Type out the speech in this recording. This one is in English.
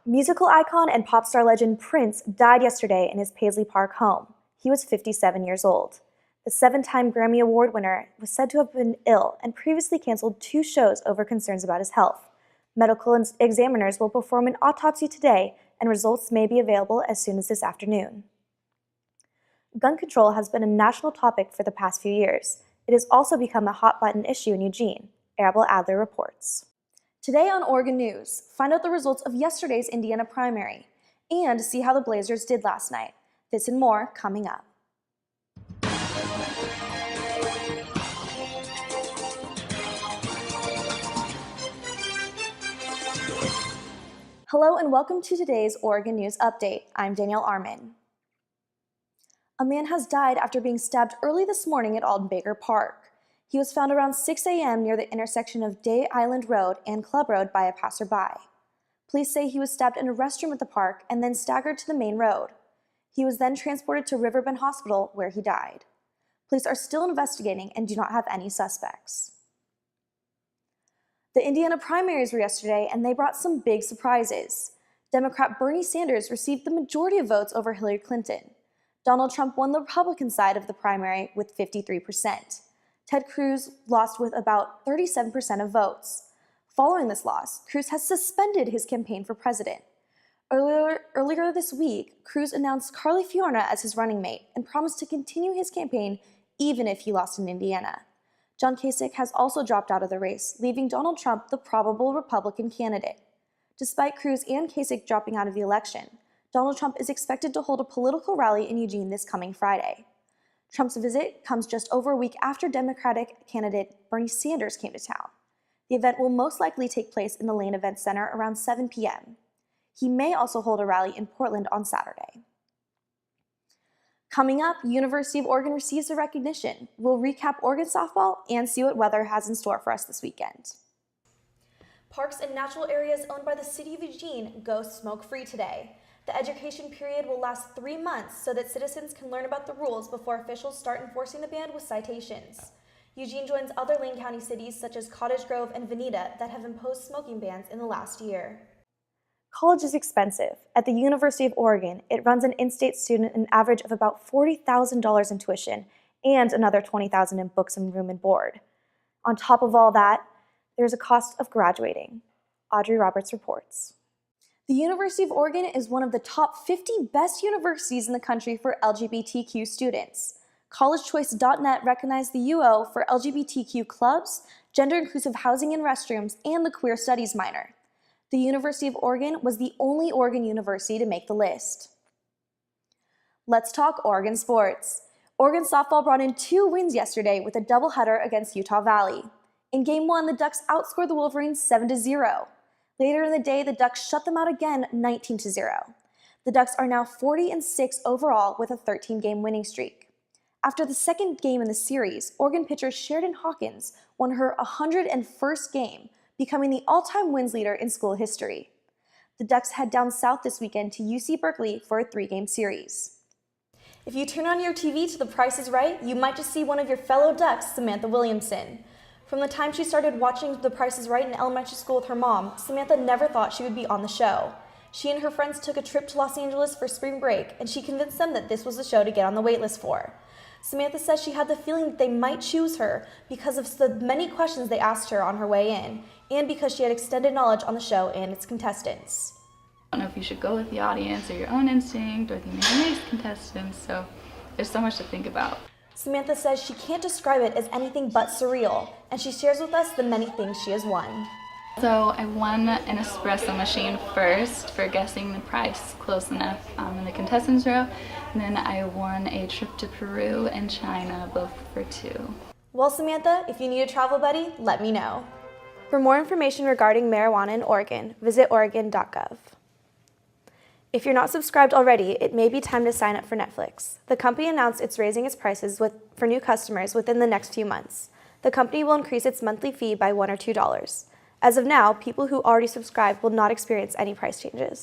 Musical icon and pop star legend Prince died yesterday in his Paisley Park home. He was 57 years old. The 7-time Grammy Award winner was said to have been ill and previously canceled 2 shows over concerns about his health. Medical examiners will perform an autopsy today, and results may be available as soon as this afternoon. Gun control has been a national topic for the past few years. It has also become a hot-button issue in Eugene. Arabelle Adler reports. Today on Oregon News, find out the results of yesterday's Indiana primary and see how the Blazers did last night. This and more coming up. Hello and welcome to today's Oregon News Update. I'm Danielle Arman. A man has died after being stabbed early this morning at Alden Baker Park. He was found around 6 a.m. near the intersection of Day Island Road and Club Road by a passerby. Police say he was stabbed in a restroom at the park and then staggered to the main road. He was then transported to Riverbend Hospital, where he died. Police are still investigating and do not have any suspects. The Indiana primaries were yesterday, and they brought some big surprises. Democrat Bernie Sanders received the majority of votes over Hillary Clinton. Donald Trump won the Republican side of the primary with 53%. Ted Cruz lost with about 37% of votes. Following this loss, Cruz has suspended his campaign for president. Earlier this week, Cruz announced Carly Fiorina as his running mate and promised to continue his campaign even if he lost in Indiana. John Kasich has also dropped out of the race, leaving Donald Trump the probable Republican candidate. Despite Cruz and Kasich dropping out of the election, Donald Trump is expected to hold a political rally in Eugene this coming Friday. Trump's visit comes just over a week after Democratic candidate Bernie Sanders came to town. The event will most likely take place in the Lane Event Center around 7 p.m. He may also hold a rally in Portland on Saturday. Coming up, University of Oregon receives a recognition. We'll recap Oregon softball and see what weather has in store for us this weekend. Parks and natural areas owned by the City of Eugene go smoke-free today. The education period will last 3 months so that citizens can learn about the rules before officials start enforcing the ban with citations. Eugene joins other Lane County cities such as Cottage Grove and Veneta that have imposed smoking bans in the last year. College is expensive. At the University of Oregon, it runs an in-state student an average of about $40,000 in tuition and another $20,000 in books and room and board. On top of all that, there's a cost of graduating. Audrey Roberts reports. The University of Oregon is one of the top 50 best universities in the country for LGBTQ students. CollegeChoice.net recognized the UO for LGBTQ clubs, gender-inclusive housing and restrooms, and the queer studies minor. The University of Oregon was the only Oregon university to make the list. Let's talk Oregon sports. Oregon softball brought in 2 wins yesterday with a doubleheader against Utah Valley. In Game 1, the Ducks outscored the Wolverines 7-0. Later in the day, the Ducks shut them out again 19-0. The Ducks are now 40-6 overall with a 13-game winning streak. After the second game in the series, Oregon pitcher Sheridan Hawkins won her 101st game, becoming the all-time wins leader in school history. The Ducks head down south this weekend to UC Berkeley for a 3-game series. If you turn on your TV to The Price is Right, you might just see one of your fellow Ducks, Samantha Williamson. From the time she started watching The Price is Right in elementary school with her mom, Samantha never thought she would be on the show. She and her friends took a trip to Los Angeles for spring break, and she convinced them that this was the show to get on the waitlist for. Samantha says she had the feeling that they might choose her because of the many questions they asked her on her way in, and because she had extended knowledge on the show and its contestants. I don't know if you should go with the audience or your own instinct or the amazing contestants, so there's so much to think about. Samantha says she can't describe it as anything but surreal, and she shares with us the many things she has won. So I won an espresso machine first for guessing the price close enough in the contestants row, and then I won a trip to Peru and China, both for 2. Well, Samantha, if you need a travel buddy, let me know. For more information regarding marijuana in Oregon, visit oregon.gov. If you're not subscribed already, it may be time to sign up for Netflix. The company announced it's raising its prices for new customers within the next few months. The company will increase its monthly fee by $1 or $2. As of now, people who already subscribe will not experience any price changes.